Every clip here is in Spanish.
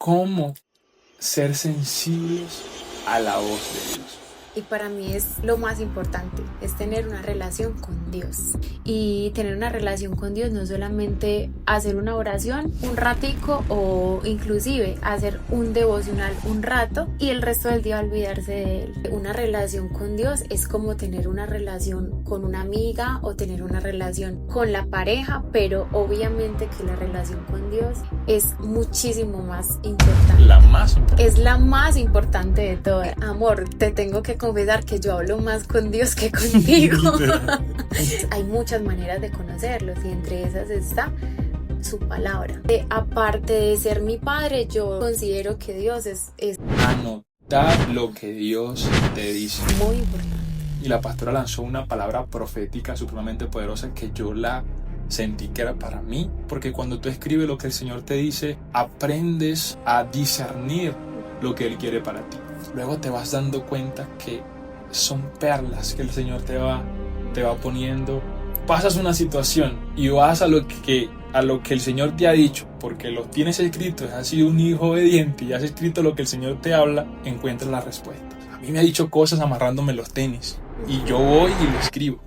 cómo ser sensibles a la voz de Dios. Y para mí es lo más importante, es tener una relación con Dios. Y tener una relación con Dios no solamente hacer una oración un ratico o inclusive hacer un devocional un rato y el resto del día olvidarse de él. Una relación con Dios es como tener una relación con una amiga o tener una relación con la pareja, pero obviamente que la relación con Dios es muchísimo más importante. La más importante. Es la más importante de todas. Amor, te tengo que confesar que yo hablo más con Dios que contigo. Hay muchas maneras de conocerlos y entre esas está su palabra. Aparte de ser mi padre, yo considero que Dios es Anotar lo que Dios te dice. muy importante. Y la pastora lanzó una palabra profética supremamente poderosa que yo la sentí que era para mí, porque cuando tú escribes lo que el Señor te dice, aprendes a discernir lo que Él quiere para ti. Luego te vas dando cuenta que son perlas que el Señor te va poniendo. Pasas una situación y vas a lo que el Señor te ha dicho, porque lo tienes escrito, has sido un hijo obediente y has escrito lo que el Señor te habla, encuentras las respuestas. A mí me ha dicho cosas amarrándome los tenis y yo voy y lo escribo.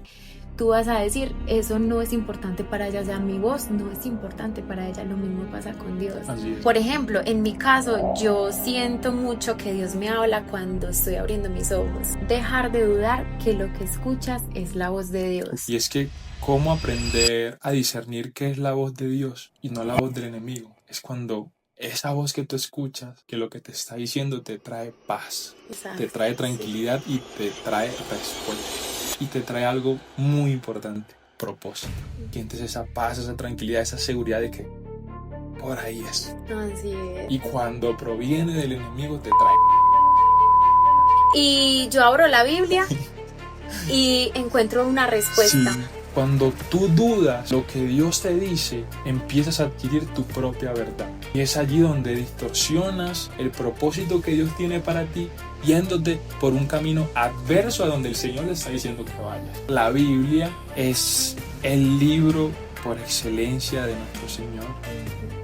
Tú vas a decir, eso no es importante para ella, o sea, mi voz no es importante para ella, lo mismo pasa con Dios. Así es. Por ejemplo, en mi caso, yo siento mucho que Dios me habla cuando estoy abriendo mis ojos. Dejar de dudar que lo que escuchas es la voz de Dios. Y es que, ¿cómo aprender a discernir qué es la voz de Dios y no la voz del enemigo? Es cuando esa voz que tú escuchas, que lo que te está diciendo te trae paz, Exacto. te trae tranquilidad y te trae respuesta. Y te trae algo muy importante, propósito. Sientes esa paz, esa tranquilidad, esa seguridad de que por ahí es. Así es. Y cuando proviene del enemigo te trae. Y yo abro la Biblia y encuentro una respuesta. Sí. Cuando tú dudas lo que Dios te dice, empiezas a adquirir tu propia verdad. Y es allí donde distorsionas el propósito que Dios tiene para ti, yéndote por un camino adverso a donde el Señor le está diciendo que vayas. La Biblia es el libro por excelencia de nuestro Señor,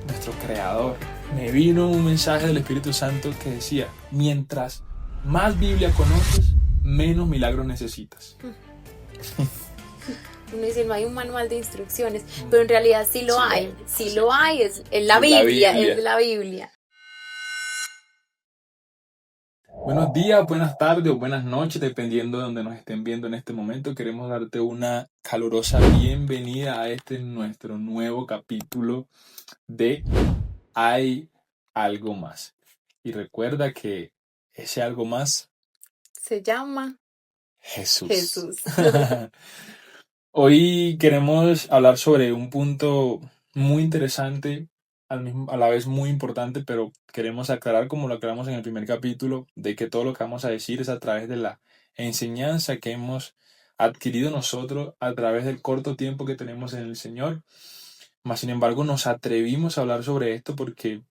nuestro Creador. Me vino un mensaje del Espíritu Santo que decía, mientras más Biblia conoces, menos milagros necesitas. Uno dice, no hay un manual de instrucciones, pero en realidad sí lo hay. Sí lo hay, es la Biblia, es la Biblia. Buenos días, buenas tardes o buenas noches, dependiendo de donde nos estén viendo en este momento. Queremos darte una calurosa bienvenida a este nuestro nuevo capítulo de Hay algo más. Y recuerda que ese algo más se llama Jesús. Hoy queremos hablar sobre un punto muy interesante, a la vez muy importante, pero queremos aclarar, como lo aclaramos en el primer capítulo, de que todo lo que vamos a decir es a través de la enseñanza que hemos adquirido nosotros a través del corto tiempo que tenemos en el Señor. Mas, sin embargo, nos atrevimos a hablar sobre esto porque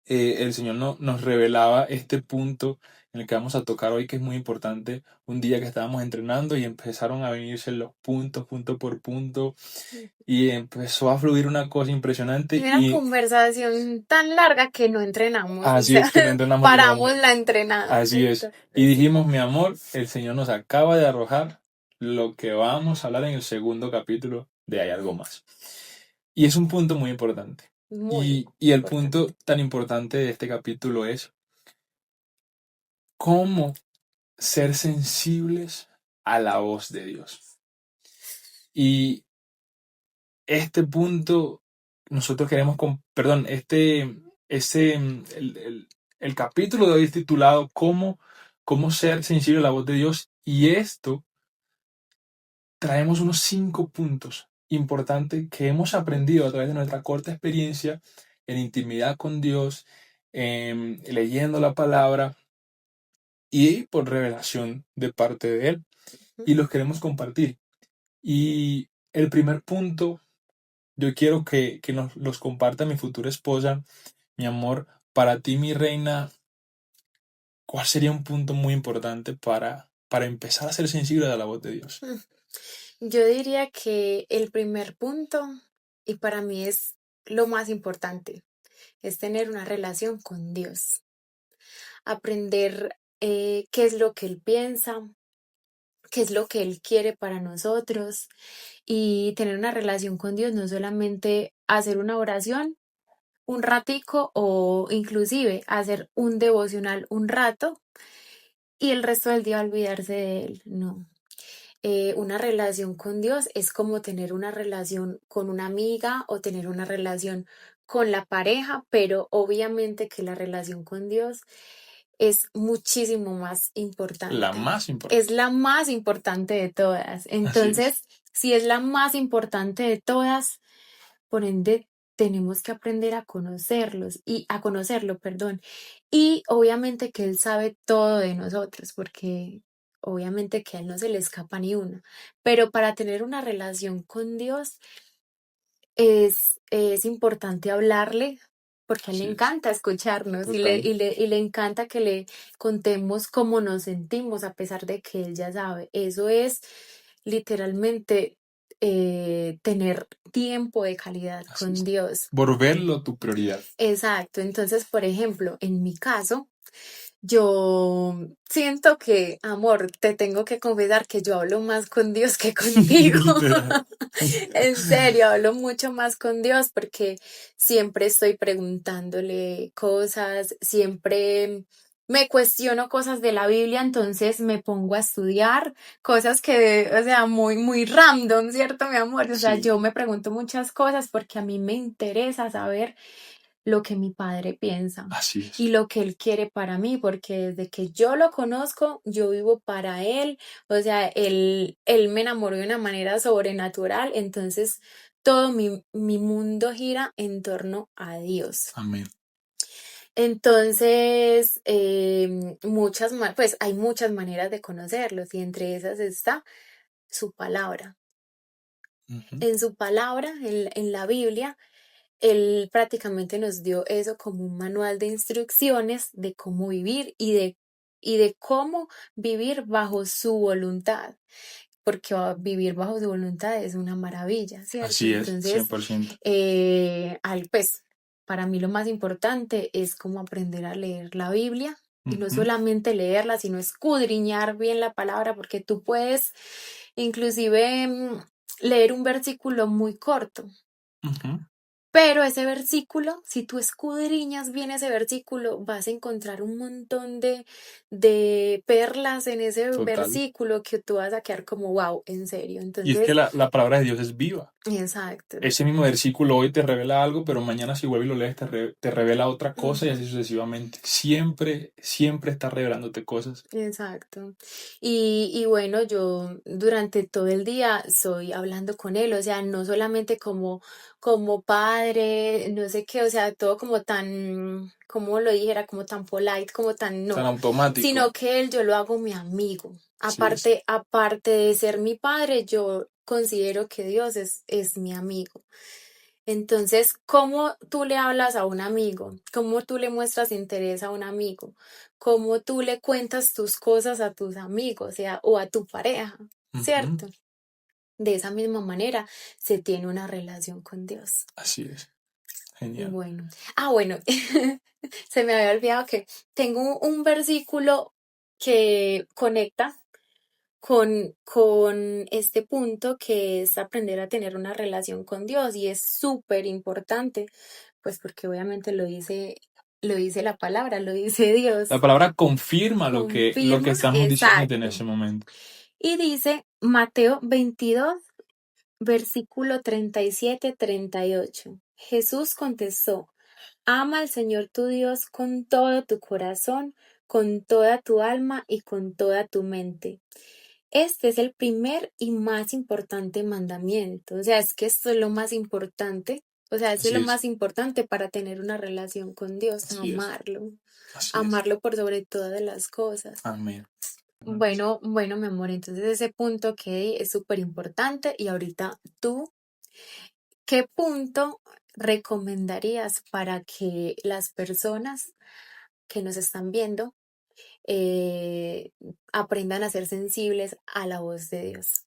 el Señor nos revelaba este punto en el que vamos a tocar hoy, que es muy importante. Un día que estábamos entrenando y empezaron a venirse los puntos, punto por punto, y empezó a fluir una cosa impresionante. Y una conversación tan larga que no entrenamos. Así es, que no entrenamos. Paramos la entrenada. Así es. Y dijimos, mi amor, el Señor nos acaba de arrojar lo que vamos a hablar en el segundo capítulo de Hay algo más. Y es un punto muy importante. Y el punto tan importante de este capítulo es cómo ser sensibles a la voz de Dios. Y este punto nosotros queremos, el capítulo de hoy es titulado cómo ser sensible a la voz de Dios. Y esto traemos unos 5 puntos importantes que hemos aprendido a través de nuestra corta experiencia en intimidad con Dios, leyendo la palabra y por revelación de parte de Él, y los queremos compartir. Y el primer punto, yo quiero que nos los comparta mi futura esposa. Mi amor, para ti, mi reina, ¿cuál sería un punto muy importante para empezar a ser sensible a la voz de Dios? Yo diría que el primer punto, y para mí es lo más importante, es tener una relación con Dios, aprender qué es lo que Él piensa, qué es lo que Él quiere para nosotros y tener una relación con Dios, no solamente hacer una oración un ratico o inclusive hacer un devocional un rato y el resto del día olvidarse de Él, no. Una relación con Dios es como tener una relación con una amiga o tener una relación con la pareja, pero obviamente que la relación con Dios es muchísimo más La importante. más importante. Es la más importante de todas. Así es. Entonces, si es la más importante de todas, por ende, tenemos que aprender a conocerlos y a conocerlo, perdón. Y obviamente que Él sabe todo de nosotros, porque obviamente que a Él no se le escapa ni una. Pero para tener una relación con Dios es importante hablarle, porque a Él le Así es. encanta escucharnos y Total. y le encanta que le contemos cómo nos sentimos, a pesar de que Él ya sabe. Eso es literalmente tener tiempo de calidad Así con es. Dios. Volverlo tu prioridad. Exacto. Entonces, por ejemplo, en mi caso, yo siento que, amor, te tengo que confesar que yo hablo más con Dios que contigo. Literal. En serio, hablo mucho más con Dios porque siempre estoy preguntándole cosas, siempre me cuestiono cosas de la Biblia, entonces me pongo a estudiar cosas que, o sea, muy random, ¿cierto, mi amor? O sea, Sí, yo me pregunto muchas cosas porque a mí me interesa saber lo que mi padre piensa así es. y lo que él quiere para mí, porque desde que yo lo conozco, yo vivo para él, o sea, él me enamoró de una manera sobrenatural, entonces todo mi mundo gira en torno a Dios. Amén. Entonces, pues hay muchas maneras de conocerlos y entre esas está su palabra. Ujú. En su palabra, en la Biblia, él prácticamente nos dio eso como un manual de instrucciones de cómo vivir y de cómo vivir bajo su voluntad, porque vivir bajo su voluntad es una maravilla, ¿cierto? Así es, Entonces, 100%. pues para mí lo más importante es como aprender a leer la Biblia. Y no Ujú, solamente leerla, sino escudriñar bien la palabra, porque tú puedes inclusive leer un versículo muy corto, ujú. pero ese versículo, si tú escudriñas bien ese versículo, vas a encontrar un montón de perlas en ese Total. versículo que tú vas a quedar como, wow, en serio. Y es que Entonces, la palabra de Dios es viva. exacto, Ese mismo versículo hoy te revela algo, pero mañana si vuelves y lo lees te revela otra cosa y ujú, así sucesivamente. Siempre, siempre está revelándote cosas. exacto. Y bueno, yo durante todo el día soy hablando con él, o sea, no solamente como padre, no sé qué, o sea, todo como tan, como lo dijera, como tan polite, como tan Tan no, sino automático. que él yo lo hago mi amigo. Así es. Aparte de ser mi padre, yo considero que Dios es mi amigo. Entonces, ¿cómo tú le hablas a un amigo? ¿Cómo tú le muestras interés a un amigo? ¿Cómo tú le cuentas tus cosas a tus amigos, o sea, o a tu pareja? Ujú. ¿Cierto? De esa misma manera se tiene una relación con Dios. Así es. Genial. Bueno, bueno, se me había olvidado que tengo un versículo que conecta con este punto que es aprender a tener una relación con Dios y es súper importante, pues porque obviamente lo dice la palabra, lo dice La Dios, palabra confirma lo que confirma, estamos diciéndote en ese exacto. momento. Y dice Mateo 22 versículo 37-38. Jesús contestó, ama al Señor tu Dios con todo tu corazón, con toda tu alma y con toda tu mente. Este es el primer y más importante mandamiento. O sea, es que esto es lo más importante. O sea, esto es Así lo es. más importante para tener una relación con Dios, Así es. amarlo, Así es. amarlo por sobre todas las cosas. Amén. Bueno, mi amor, entonces ese punto que di es súper importante y ahorita tú, ¿qué punto recomendarías para que las personas que nos están viendo eh, aprendan a ser sensibles a la voz de Dios?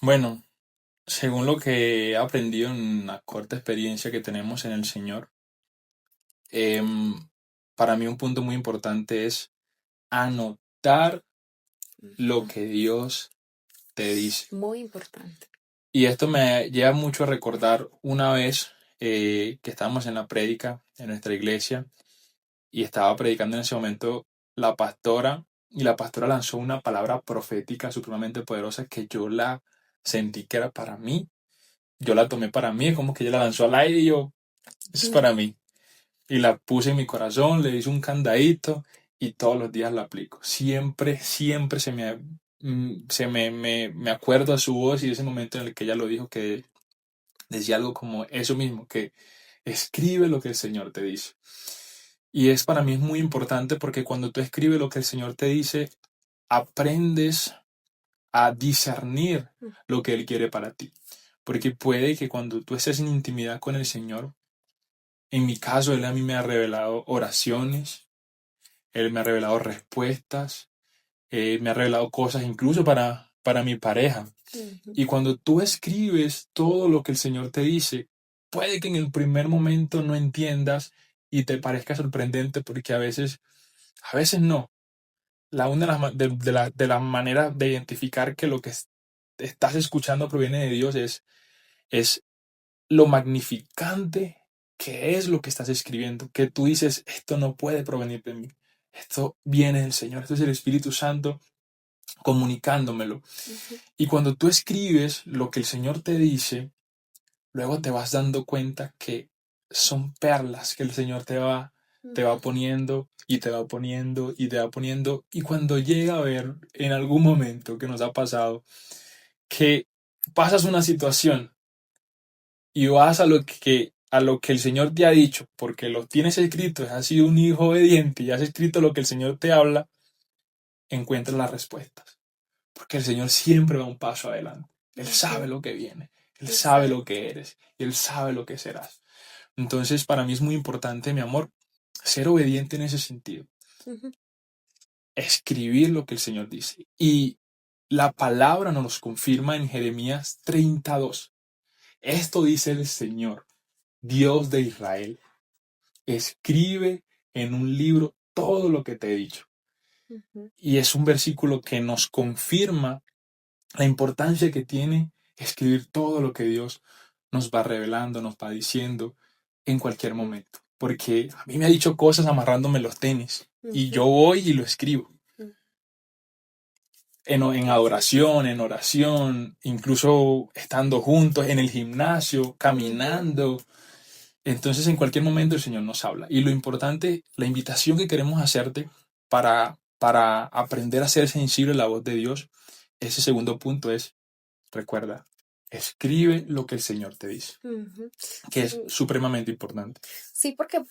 Bueno, Según lo que he aprendido en la corta experiencia que tenemos en el Señor, em, para mí un punto muy importante es anotar lo Ujú. que Dios te dice. Muy importante. Y esto me lleva mucho a recordar una vez que estábamos en la prédica en nuestra iglesia y estaba predicando en ese momento la pastora y la pastora lanzó una palabra profética supremamente poderosa que yo la sentí que era para mí. Yo la tomé para mí, como que ella la lanzó al aire y yo, eso es Mm. para mí. Y la puse en mi corazón, le hice un candadito y todos los días la aplico. Siempre, siempre me acuerdo a su voz y ese momento en el que ella lo dijo, que decía algo como eso mismo, que escribe lo que el Señor te dice. Y es para mí es muy importante porque cuando tú escribes lo que el Señor te dice, aprendes a discernir lo que Él quiere para ti. Porque puede que cuando tú estés en intimidad con el Señor, en mi caso, Él a mí me ha revelado oraciones, Él me ha revelado respuestas, me ha revelado cosas incluso para mi pareja. Ujú. Y cuando tú escribes todo lo que el Señor te dice, puede que en el primer momento no entiendas y te parezca sorprendente porque a veces no. Una de las, de las maneras de identificar que lo que estás escuchando proviene de Dios es lo magnificante que es lo que estás escribiendo, que tú dices, esto no puede provenir de mí, esto viene del Señor, esto es el Espíritu Santo comunicándomelo. Ujú. Y cuando tú escribes lo que el Señor te dice, luego te vas dando cuenta que son perlas que el Señor te va Ujú. poniendo y te va poniendo y te va poniendo. Y cuando llega a ver en algún momento que nos ha pasado, que pasas una situación y vas a lo que el Señor te ha dicho, porque lo tienes escrito, has sido un hijo obediente y has escrito lo que el Señor te habla, encuentras las respuestas. Porque el Señor siempre va un paso adelante. Él sabe Ujú. lo que viene, Él sabe lo Exacto. que eres, y Él sabe lo que serás. Entonces, para mí es muy importante, mi amor, ser obediente en ese sentido. Ujú. Escribir lo que el Señor dice. Y la palabra nos confirma en Jeremías 32. Esto dice el Señor, Dios de Israel. Escribe en un libro todo lo que te he dicho. Ujú. Y es un versículo que nos confirma la importancia que tiene escribir todo lo que Dios nos va revelando, nos va diciendo en cualquier momento. Porque a mí me ha dicho cosas amarrándome los tenis y Ujú. yo voy y lo escribo. Ujú. En Sí, sí, sí. adoración, en oración, incluso estando juntos, en el gimnasio, Ujú. caminando. Entonces en cualquier momento el Señor nos habla. Y lo importante, la invitación que queremos hacerte para aprender a ser sensible a la voz de Dios, ese segundo punto es, recuerda, escribe lo que el Señor te dice, Ujú. que es Sí, supremamente importante. sí, porque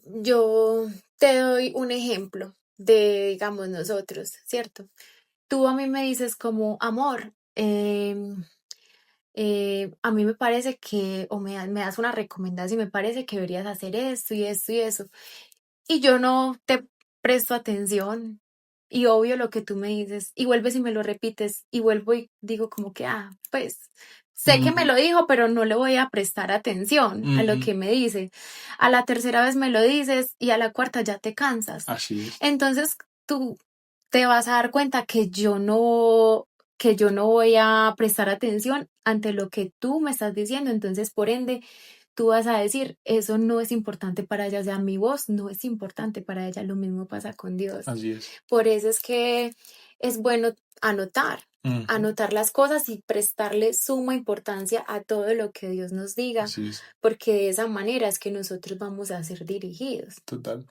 yo te doy un ejemplo de, digamos, nosotros, ¿cierto? Tú a mí me dices como, amor, a mí me parece que, o me das una recomendación, me parece que deberías hacer esto y esto y eso. Y yo no te presto atención. Y obvio lo que tú me dices, y vuelves y me lo repites, y vuelvo y digo como que, pues, sé que me Ujú, lo dijo, pero no le voy a prestar atención a lo ujú, que me dice. A la tercera vez me lo dices y a la cuarta ya te cansas. así es, Entonces tú te vas a dar cuenta que yo no voy a prestar atención ante lo que tú me estás diciendo. Entonces, por ende, tú vas a decir, eso no es importante para ella, o sea, mi voz no es importante para ella, lo mismo pasa con Dios. así es. Por eso es que es bueno anotar, Ujú, anotar las cosas y prestarle suma importancia a todo lo que Dios nos diga, así es, porque de esa manera es que nosotros vamos a ser dirigidos. total.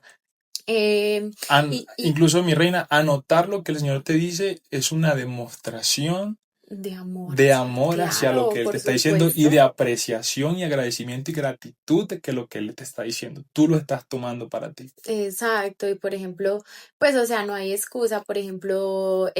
Em, y Incluso, mi reina, anotar lo que el Señor te dice es una demostración de amor, de amor hacia lo claro, que Él te por está diciendo y supuesto. de apreciación y agradecimiento y gratitud de que lo que Él te está diciendo, tú lo estás tomando para ti. Exacto, y por ejemplo, pues o sea, no hay excusa, por ejemplo,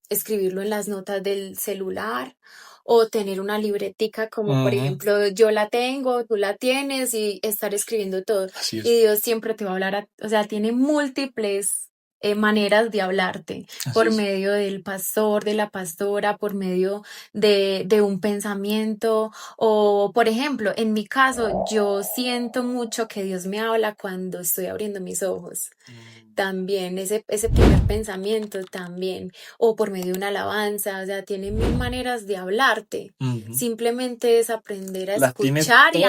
escribirlo en las notas del celular o tener una libretica como por Ujú, ejemplo yo la tengo, tú la tienes y estar escribiendo todo. así Y es. Dios siempre te va a hablar, o sea, tiene múltiples maneras de hablarte, Así por es. medio del pastor, de la pastora, por medio de un pensamiento, o por ejemplo, en mi caso, yo siento mucho que Dios me habla cuando estoy abriendo mis ojos. Mm, También ese primer pensamiento también, o por medio de una alabanza, o sea, tiene mil maneras de hablarte. ujú. Simplemente es aprender a Las tiene escuchar y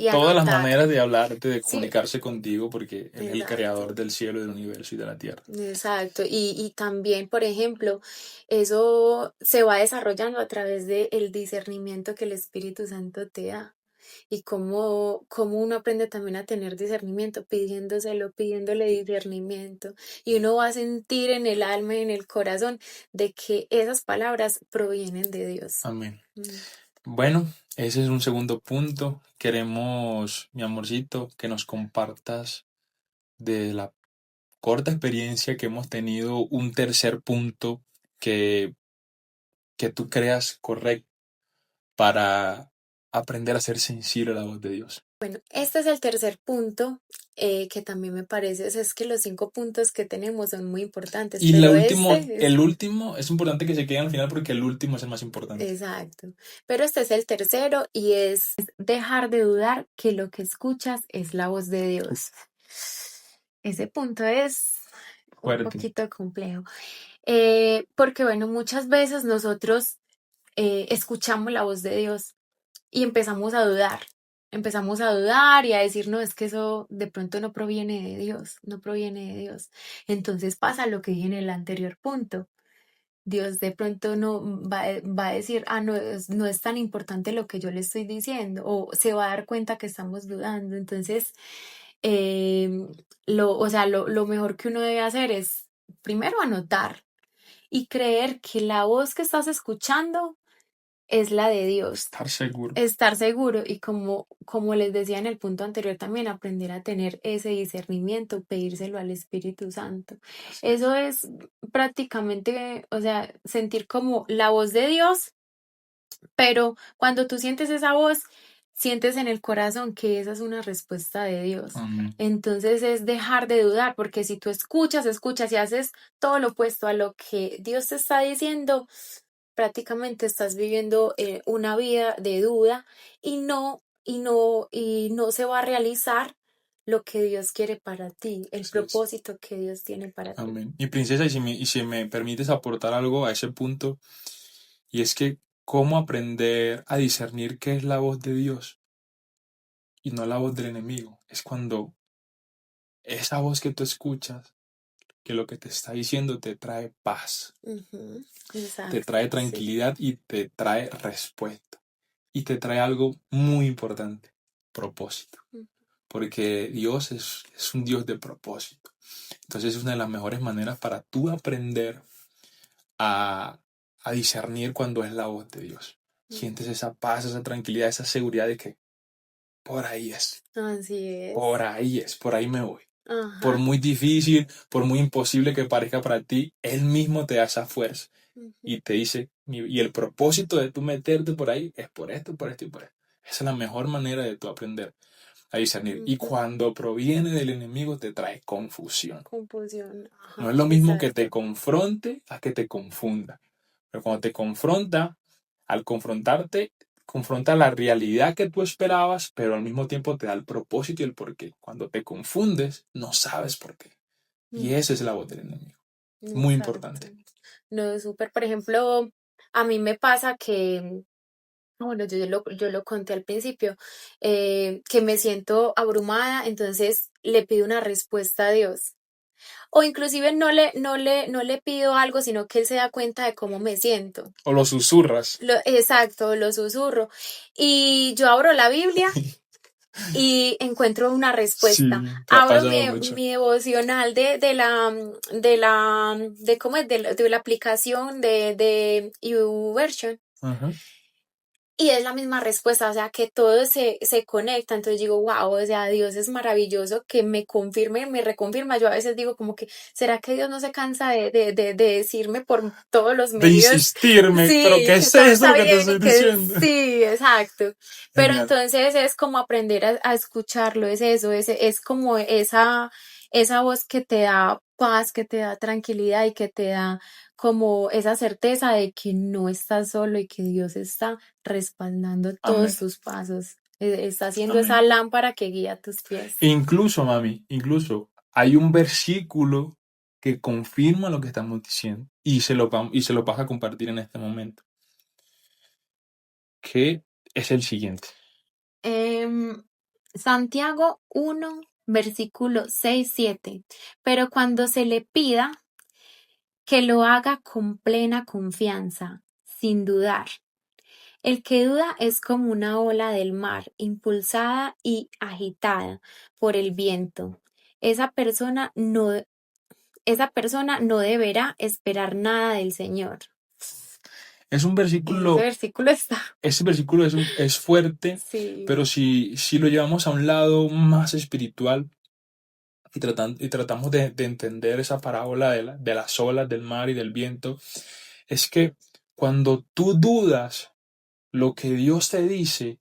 todas las anotar. maneras de hablarte, de Sí, comunicarse contigo, porque Él es el exacto. creador del cielo, del universo y de la tierra. Exacto, y también, por ejemplo, eso se va desarrollando a través del discernimiento que el Espíritu Santo te da. Y cómo uno aprende también a tener discernimiento, pidiéndoselo, pidiéndole discernimiento. Y uno va a sentir en el alma y en el corazón de que esas palabras provienen de Dios. Amén. Mm. Bueno, ese es un segundo punto. Queremos, mi amorcito, que nos compartas de la corta experiencia que hemos tenido un tercer punto que, que tú creas correcto para aprender a ser sensible a la voz de Dios. Bueno, este es el tercer punto que también me parece, o sea, es que los 5 puntos que tenemos son muy importantes, Y pero este es. el último, es importante que se quede al final porque el último es el más importante. Exacto. Pero este es el tercero y es dejar de dudar que lo que escuchas es la voz de Dios. Ese punto es un Fuerte. poquito complejo. Porque bueno, muchas veces nosotros escuchamos la voz de Dios y empezamos a dudar. Empezamos a dudar y a decir, no, es que eso de pronto no proviene de Dios, no proviene de Dios. Entonces pasa lo que dije en el anterior punto. Dios de pronto no va a decir, no no es tan importante lo que yo le estoy diciendo, o se va a dar cuenta que estamos dudando. Entonces, em, o sea, lo mejor que uno debe hacer es primero anotar y creer que la voz que estás escuchando es la de Dios. Estar seguro. Estar seguro y como les decía en el punto anterior, también aprender a tener ese discernimiento, pedírselo al Espíritu Santo. Así es. Eso es prácticamente, o sea, sentir como la voz de Dios, pero cuando tú sientes esa voz, sientes en el corazón que esa es una respuesta de Dios. Amén. Entonces es dejar de dudar, porque si tú escuchas y haces todo lo opuesto a lo que Dios te está diciendo, prácticamente estás viviendo una vida de duda y no se va a realizar lo que Dios quiere para ti, el Así es. propósito que Dios tiene para ti. Amén. Y princesa, y si me permites aportar algo a ese punto, y es que cómo aprender a discernir qué es la voz de Dios y no la voz del enemigo, es cuando esa voz que tú escuchas, que lo que te está diciendo te trae paz, Ujú, te exacto, trae sí. tranquilidad y te trae respuesta. Y te trae algo muy importante, propósito. Mm, Porque Dios es un Dios de propósito. Entonces es una de las mejores maneras para tú aprender a, a discernir cuando es la voz de Dios. Sientes ujú. esa paz, esa tranquilidad, esa seguridad de que por ahí es, Así es. por ahí es, por ahí me voy. Por Ajá. muy difícil, por muy imposible que parezca para ti, Él mismo te da esa fuerza Ujú, y te dice, y el propósito de tú meterte por ahí es por esto, por esto y por esto. Esa es la mejor manera de tú aprender a discernir. Y ujú. cuando proviene del enemigo te trae confusión. Confusión. No Ajá, es lo mismo que te exacto. confronte a que te confunda. Pero cuando te confronta, al confrontarte, confronta la realidad que tú esperabas, pero al mismo tiempo te da el propósito y el porqué. Cuando te confundes, no sabes por qué. Y esa es Ujú, la voz del enemigo. Muy exacto. importante. No, súper. Por ejemplo, a mí me pasa que, bueno, yo lo conté al principio, que me siento abrumada, entonces le pido una respuesta a Dios. O inclusive no le pido algo, sino que Él se da cuenta de cómo me siento. O lo susurras. Exacto, lo susurro. Y yo abro la Biblia y encuentro una respuesta. Sí, te ha Abro mi, pasado mucho. mi devocional ¿cómo es? De la aplicación de YouVersion. Ajá. Y es la misma respuesta, o sea, que todo se conecta. Entonces digo, wow, o sea, Dios es maravilloso que me confirme, me reconfirma. Yo a veces digo como que, ¿será que Dios no se cansa de decirme por todos los De medios? insistirme, pero ¿qué Sí, que es todo eso está lo que te bien y estoy que diciendo? sí, exacto. Pero Genial. entonces es como aprender a escucharlo, es eso, es como esa voz que te da paz, que te da tranquilidad y que te da como esa certeza de que no estás solo y que Dios está respaldando Amén, todos tus pasos. Está haciendo esa amén. lámpara que guía tus pies. Incluso, mami, incluso hay un versículo que confirma lo que estamos diciendo y se lo vas a compartir en este momento, que es el siguiente. Em, Santiago 1, versículo 6-7. Pero cuando se le pida, que lo haga con plena confianza, sin dudar. El que duda es como una ola del mar, impulsada y agitada por el viento. Esa persona no, esa persona no deberá esperar nada del Señor. Es un Ese versículo, versículo está. ese versículo es fuerte, Sí. pero si lo llevamos a un lado más espiritual y tratamos de entender esa parábola de las olas, del mar y del viento, es que cuando tú dudas lo que Dios te dice,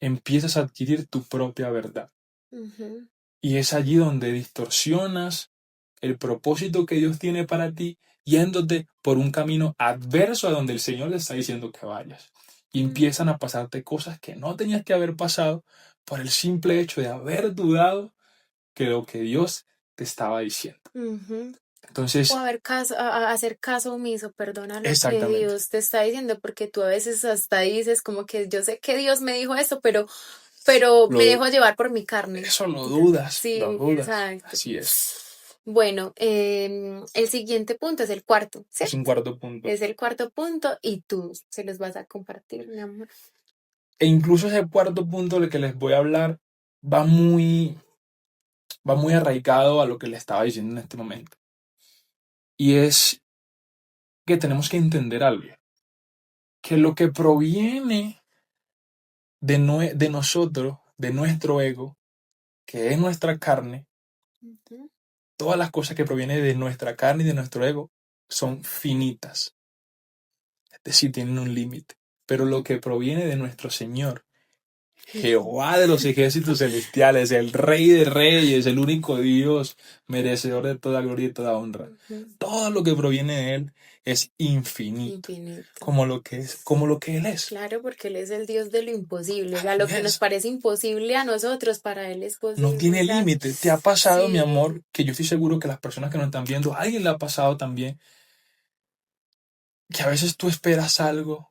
empiezas a adquirir tu propia verdad. Ujú, Y es allí donde distorsionas el propósito que Dios tiene para ti, yéndote por un camino adverso a donde el Señor te está diciendo que vayas. Y empiezan a pasarte cosas que no tenías que haber pasado por el simple hecho de haber dudado que lo que Dios te estaba diciendo. ujú. O Entonces, hacer caso omiso, perdona lo que exactamente, Dios te está diciendo, porque tú a veces hasta dices como que yo sé que Dios me dijo esto, pero me lo, dejo llevar por mi carne. eso lo dudas, Sí, lo dudas. exacto. Así es. Bueno, el siguiente punto es el cuarto, Es un ¿cierto? cuarto punto. Es el cuarto punto y tú se los vas a compartir, mi amor. E incluso ese cuarto punto del que les voy a hablar va muy, va muy arraigado a lo que le estaba diciendo en este momento. Y es que tenemos que entender algo, que lo que proviene de nosotros, de nuestro ego, que es nuestra carne, Ujú, todas las cosas que provienen de nuestra carne y de nuestro ego son finitas, es decir, tienen un límite. Pero lo ujú, que proviene de nuestro Señor, ujú, Jehová de los ejércitos celestiales, el Rey de Reyes, el único Dios, merecedor de toda gloria y toda honra. ujú. Todo lo que proviene de Él es infinito, Infinito. como lo que Él es. Claro, porque Él es el Dios de lo imposible. O sea, Así lo que nos es. parece imposible a nosotros, para Él es No posible. O tiene sea, límite. ¿Te ha pasado, mi sí. amor, que yo estoy seguro que las personas que nos están viendo, a alguien le ha pasado también, que a veces tú esperas algo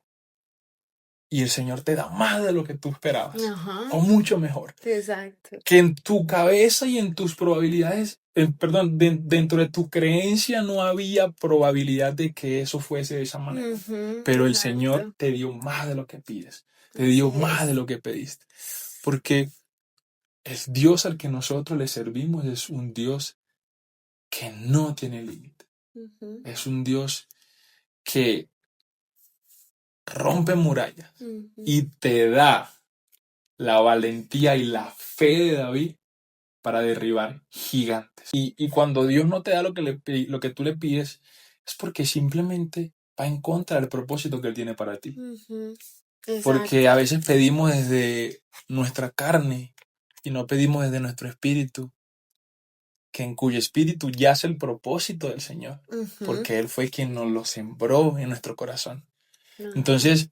y el Señor te da más de lo que tú esperabas, Ajá, o mucho mejor? exacto. Que en tu cabeza y en tus probabilidades, perdón, dentro de tu creencia no había probabilidad de que eso fuese de esa manera. Ujú, Pero el Señor exacto. te dio más de lo que pides, te dio Así más de es. lo que pediste. Porque el Dios al que nosotros le servimos es un Dios que no tiene límite. Ujú, Es un Dios que rompe murallas ujú, y te da la valentía y la fe de David para derribar gigantes. Y cuando Dios no te da lo que tú le pides, es porque simplemente va en contra del propósito que Él tiene para ti. ujú. Porque a Exacto. veces pedimos desde nuestra carne y no pedimos desde nuestro espíritu, que en cuyo espíritu yace el propósito del Señor, Ujú, porque Él fue quien nos lo sembró en nuestro corazón. ajá. Entonces,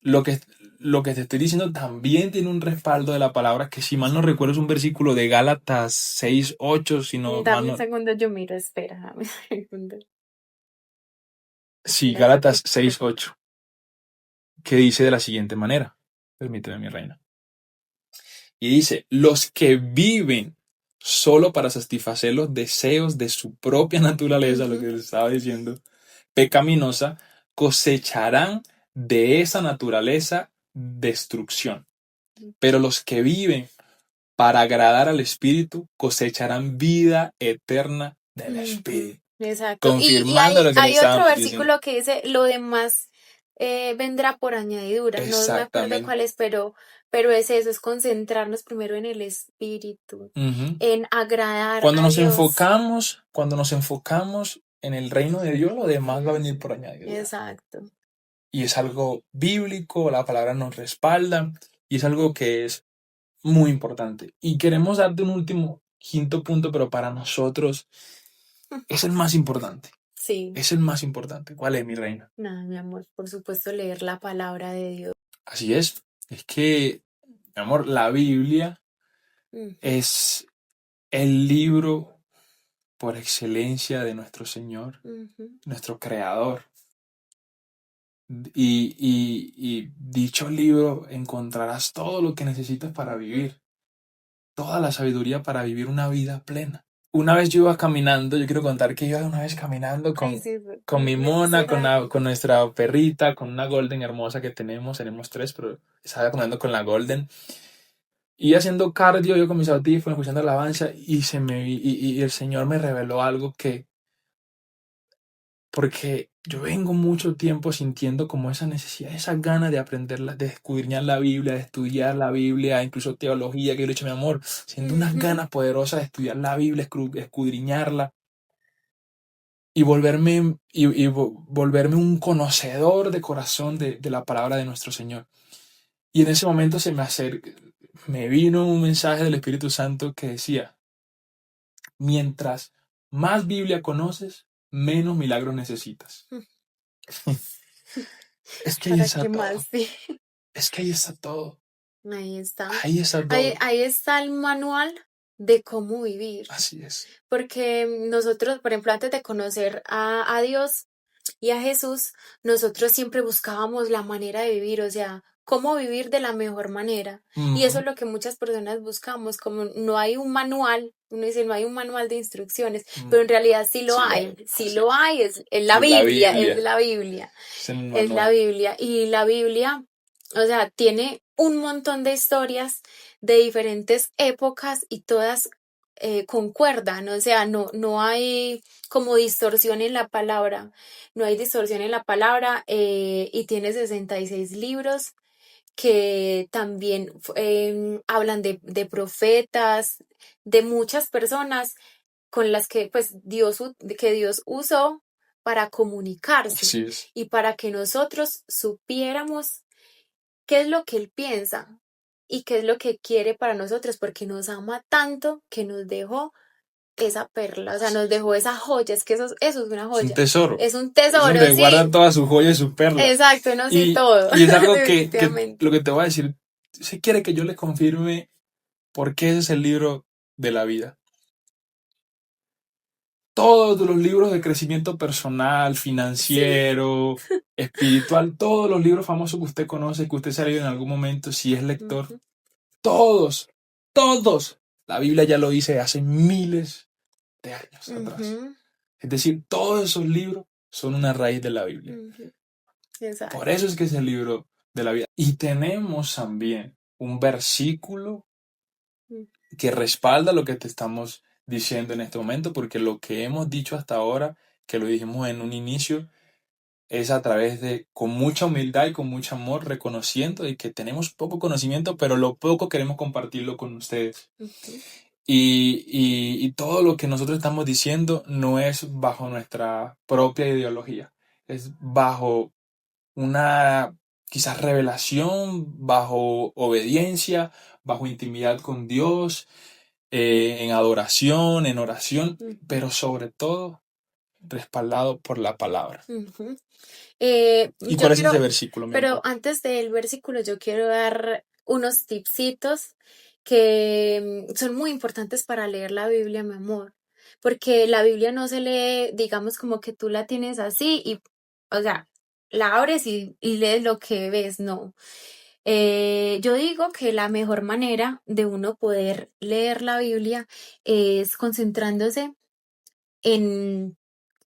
lo que, lo que te estoy diciendo también tiene un respaldo de la palabra, que si mal no recuerdo es un versículo de Gálatas 6:8, si no mal Dame un no, segundo, yo miro, espera, dame un segundo. sí, Espérate, Gálatas 6:8, que dice de la siguiente manera, permíteme mi reina, y dice, los que viven solo para satisfacer los deseos de su propia naturaleza, lo que Ujú, les estaba diciendo, pecaminosa, cosecharán de esa naturaleza destrucción. Pero los que viven para agradar al Espíritu cosecharán vida eterna del ujú, Espíritu. exacto. Y Confirmando lo que le hay otro estábamos diciendo. versículo que dice, lo demás vendrá por añadidura. No me acuerdo Exactamente. cuál es, pero es eso, es concentrarnos primero en el Espíritu, Ujú. en agradar a Dios. Cuando nos enfocamos en el reino de Dios, lo demás va a Ujú, venir por añadidura. exacto. Y es algo bíblico, la palabra nos respalda y es algo que es muy importante. Y queremos darte un último, quinto punto, pero para nosotros Es el más importante. Sí. Es el más importante. ¿Cuál es, mi reina? Nada, mi amor, por supuesto, leer la palabra de Dios. Así es. Es que, mi amor, la Biblia Ujú, es el libro por excelencia de nuestro Señor, ujú, nuestro Creador. Y dicho libro encontrarás todo lo que necesitas para vivir, toda la sabiduría para vivir una vida plena. Una vez yo iba caminando, yo quiero contar que iba una vez caminando Ay, con, sí, con mi me mona, con, quisiera. con nuestra perrita, con una golden hermosa que tenemos tres, pero estaba caminando con la golden. Y haciendo cardio, yo con mis audífonos, escuchando alabanza, y el Señor me reveló algo que, porque yo vengo mucho tiempo sintiendo como esa necesidad, esa gana de aprenderla, de escudriñar la Biblia, de estudiar la Biblia, incluso teología, que yo le he dicho, mi amor, siento unas Ujú, ganas poderosas de estudiar la Biblia, escudriñarla y volverme un conocedor de corazón de la palabra de nuestro Señor. Y en ese momento me vino un mensaje del Espíritu Santo que decía, mientras más Biblia conoces, menos milagros necesitas. ujú. Es que ahí ¿Para está qué más? todo. Sí, Es que ahí está todo. ahí está. Ahí está Ahí, todo. ahí está el manual de cómo vivir. Así es. Porque nosotros, por ejemplo, antes de conocer a Dios y a Jesús, nosotros siempre buscábamos la manera de vivir, o sea, cómo vivir de la mejor manera. Y eso Ujú. es lo que muchas personas buscamos, como no hay un manual, uno dice, no hay un manual de instrucciones, pero en Mm, realidad sí lo hay. sí Así lo es. hay, es la Es la Biblia, es Biblia. la Biblia, Es el es la manual. Biblia. Y la Biblia, o sea, tiene un montón de historias de diferentes épocas y todas concuerdan, o sea, no hay como distorsión en la palabra, no hay distorsión en la palabra y tiene 66 libros que también hablan de profetas, de muchas personas con las que pues que Dios usó para comunicarse Así es. y para que nosotros supiéramos qué es lo que Él piensa y qué es lo que quiere para nosotros, porque nos ama tanto que nos dejó esa perla, o sea, Así nos es. dejó esa joya, es que eso es una Es un joya, tesoro. es un Es tesoro, donde guardan sí, todas sus joyas y sus perlas. exacto, no, sí, Y, todo, y es algo que lo definitivamente. que te voy a decir, si quiere que yo le confirme por qué ese es el libro de la vida. Todos los libros de crecimiento personal, Sí. financiero, espiritual, todos los libros famosos que usted conoce, que usted se ha leído en algún momento, si es lector, Ujú, todos, todos, la Biblia ya lo dice hace miles de años atrás. ujú, Es decir, todos esos libros son una raíz de la Biblia. ujú, Por exacto. eso es que es el libro de la vida. Y tenemos también un versículo Mm, que respalda lo que te estamos diciendo en este momento, porque lo que hemos dicho hasta ahora, que lo dijimos en un inicio, es a través de, con mucha humildad y con mucho amor, reconociendo de que tenemos poco conocimiento, pero lo poco queremos compartirlo con ustedes. ujú, Y todo lo que nosotros estamos diciendo no es bajo nuestra propia ideología, es bajo una quizás revelación, bajo obediencia, bajo intimidad con Dios, en adoración, en oración, ujú, pero sobre todo respaldado por la palabra. ujú. ¿Y Yo cuál es ese quiero, versículo, mi pero amor? antes del versículo, yo quiero dar unos tipsitos que son muy importantes para leer la Biblia, mi amor, porque la Biblia no se lee, digamos, como que tú la tienes así y, o sea, la abres y lees lo que ves, no. Yo digo que la mejor manera de uno poder leer la Biblia es concentrándose en,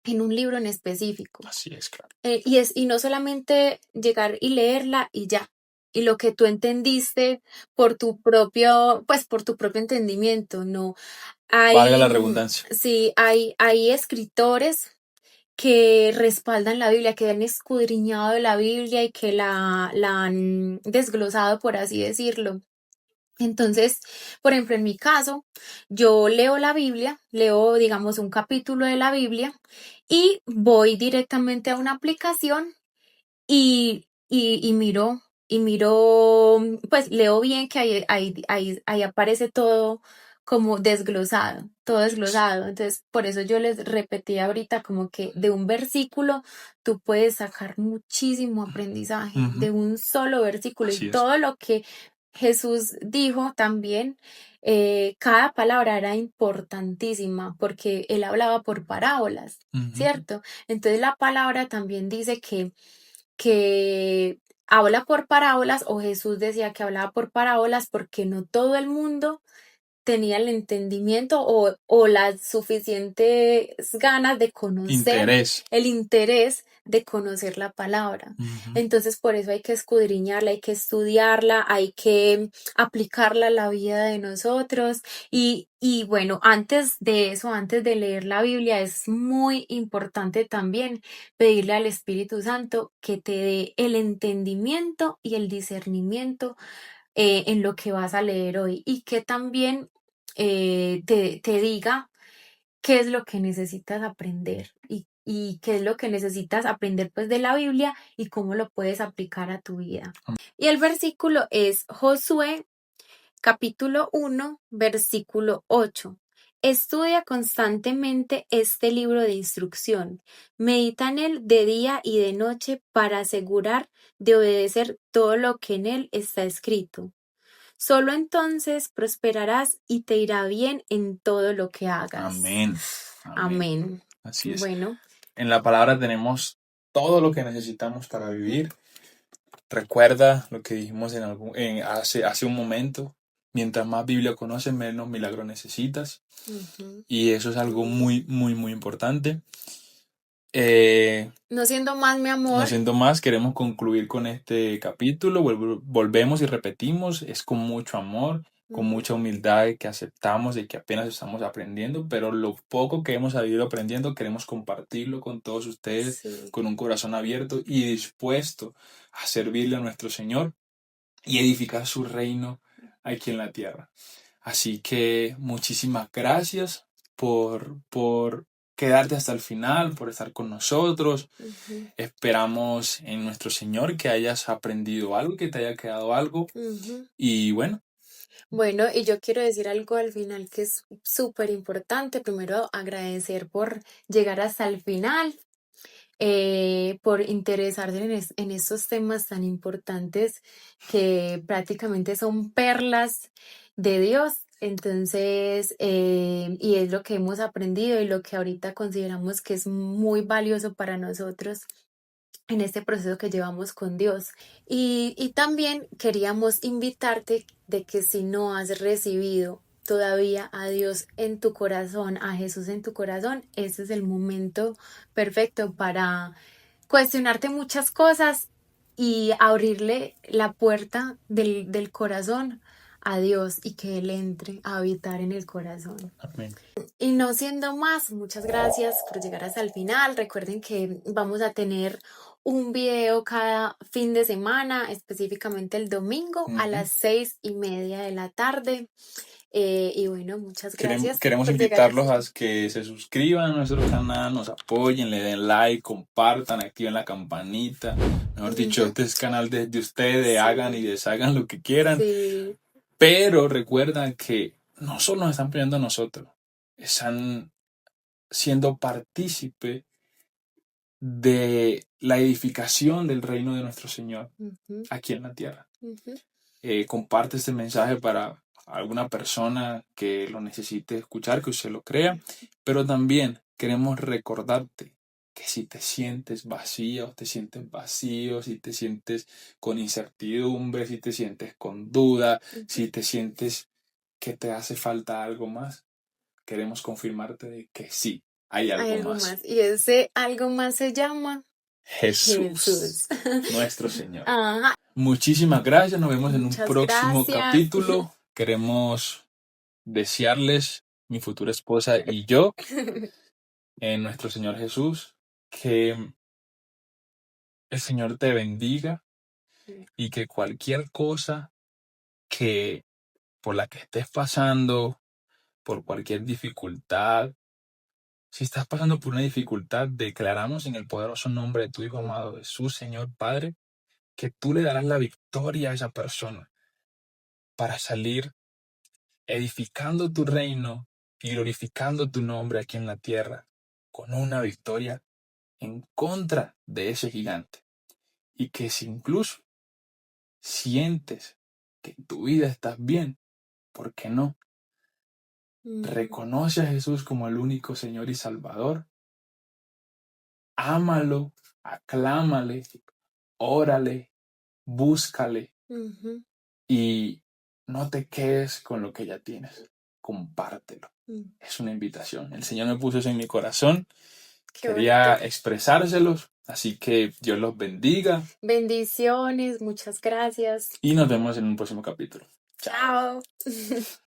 en un libro en específico. Así es, claro. Y no solamente llegar y leerla y ya. Y lo que tú entendiste por tu propio, pues por tu propio entendimiento, no. Valga la Hay, redundancia. sí, hay escritores que respaldan la Biblia, que han escudriñado la Biblia y que la han desglosado, por así decirlo. Entonces, por ejemplo, en mi caso, yo leo la Biblia, leo, digamos, un capítulo de la Biblia y voy directamente a una aplicación y miro, pues leo bien que ahí aparece todo como desglosado, todo desglosado. Entonces, por eso yo les repetí ahorita como que de un versículo tú puedes sacar muchísimo aprendizaje, Ujú. de un solo versículo y Así es. todo lo que Jesús dijo también, cada palabra era importantísima porque él hablaba por parábolas, Ujú. ¿cierto? Entonces la palabra también dice que habla por parábolas, o Jesús decía que hablaba por parábolas porque no todo el mundo tenía el entendimiento o las suficientes ganas de conocer, Interés. el interés de conocer la palabra. Ujú. Entonces, por eso hay que escudriñarla, hay que estudiarla, hay que aplicarla a la vida de nosotros. Y bueno, antes de eso, antes de leer la Biblia, es muy importante también pedirle al Espíritu Santo que te dé el entendimiento y el discernimiento en lo que vas a leer hoy, y que también te diga qué es lo que necesitas aprender y qué es lo que necesitas aprender pues de la Biblia y cómo lo puedes aplicar a tu vida. Y el versículo es Josué capítulo 1, versículo 8. Estudia constantemente este libro de instrucción. Medita en él de día y de noche para asegurar de obedecer todo lo que en él está escrito. Solo entonces prosperarás y te irá bien en todo lo que hagas. Amén. Amén. Así es. Bueno, En la palabra tenemos todo lo que necesitamos para vivir. Recuerda lo que dijimos hace un momento. Mientras más Biblia conoces, menos milagro necesitas. ujú. Y eso es algo muy, muy, muy importante. No siendo más, mi No amor. siendo más, queremos concluir con este capítulo. Volvemos y repetimos, es con mucho amor, con Ujú. mucha humildad que aceptamos y que apenas estamos aprendiendo, pero lo poco que hemos ido aprendiendo queremos compartirlo con todos ustedes Sí. con un corazón abierto y dispuesto a servirle a nuestro Señor y edificar su reino aquí en la tierra. Así que muchísimas gracias por quedarte hasta el final, por estar con nosotros. Ujú, Esperamos en nuestro Señor que hayas aprendido algo, que te haya quedado algo. ujú. Y bueno, Bueno, y yo quiero decir algo al final que es súper importante. Primero, agradecer por llegar hasta el final, por interesarse en estos temas tan importantes que prácticamente son perlas de Dios. Entonces, y es lo que hemos aprendido y lo que ahorita consideramos que es muy valioso para nosotros en este proceso que llevamos con Dios. Y también queríamos invitarte de que si no has recibido todavía a Dios en tu corazón, a Jesús en tu corazón, ese es el momento perfecto para cuestionarte muchas cosas y abrirle la puerta del corazón a Dios y que Él entre a habitar en el corazón. amén. Y no siendo más, muchas gracias por llegar hasta el final. Recuerden que vamos a tener un video cada fin de semana, específicamente el domingo a Ujú. las 6:30 de la tarde. Y bueno, muchas gracias Queremos por llegar invitarlos hasta a que se suscriban a nuestro canal, nos apoyen, le den like, compartan, activen la campanita. Mejor dicho, este es canal de ustedes, hagan y deshagan lo que quieran. Sí, Pero recuerdan que no solo nos están apoyando a nosotros, están siendo partícipe de la edificación del reino de nuestro Señor ujú, aquí en la tierra. ujú. Comparte este mensaje para alguna persona que lo necesite escuchar, que usted lo crea, pero también queremos recordarte que si te sientes vacío, te sientes vacío, si te sientes con incertidumbre, si te sientes con duda, si te sientes que te hace falta algo más, queremos confirmarte de que sí, hay Hay algo algo más. más. Y ese algo más se llama Jesús, Jesús. nuestro Señor. Ajá, Muchísimas gracias, nos vemos en un muchas próximo gracias. capítulo. Queremos desearles, mi futura esposa y yo, en nuestro Señor Jesús, que el Señor te bendiga y que cualquier cosa que por la que estés pasando, por cualquier dificultad, si estás pasando por una dificultad, declaramos en el poderoso nombre de tu Hijo amado Jesús, Señor Padre, que tú le darás la victoria a esa persona para salir edificando tu reino y glorificando tu nombre aquí en la tierra con una victoria en contra de ese gigante. Y que si incluso sientes que en tu vida estás bien, ¿por qué no? Reconoce a Jesús como el único Señor y Salvador. Ámalo, aclámale, órale, búscale Ujú. y no te quedes con lo que ya tienes. Compártelo. Mm. Es una invitación. El Señor me puso eso en mi corazón. Qué Quería bonito. expresárselos. Así que Dios los bendiga Bendiciones, muchas gracias. y nos vemos en un próximo capítulo. Chao. Chao.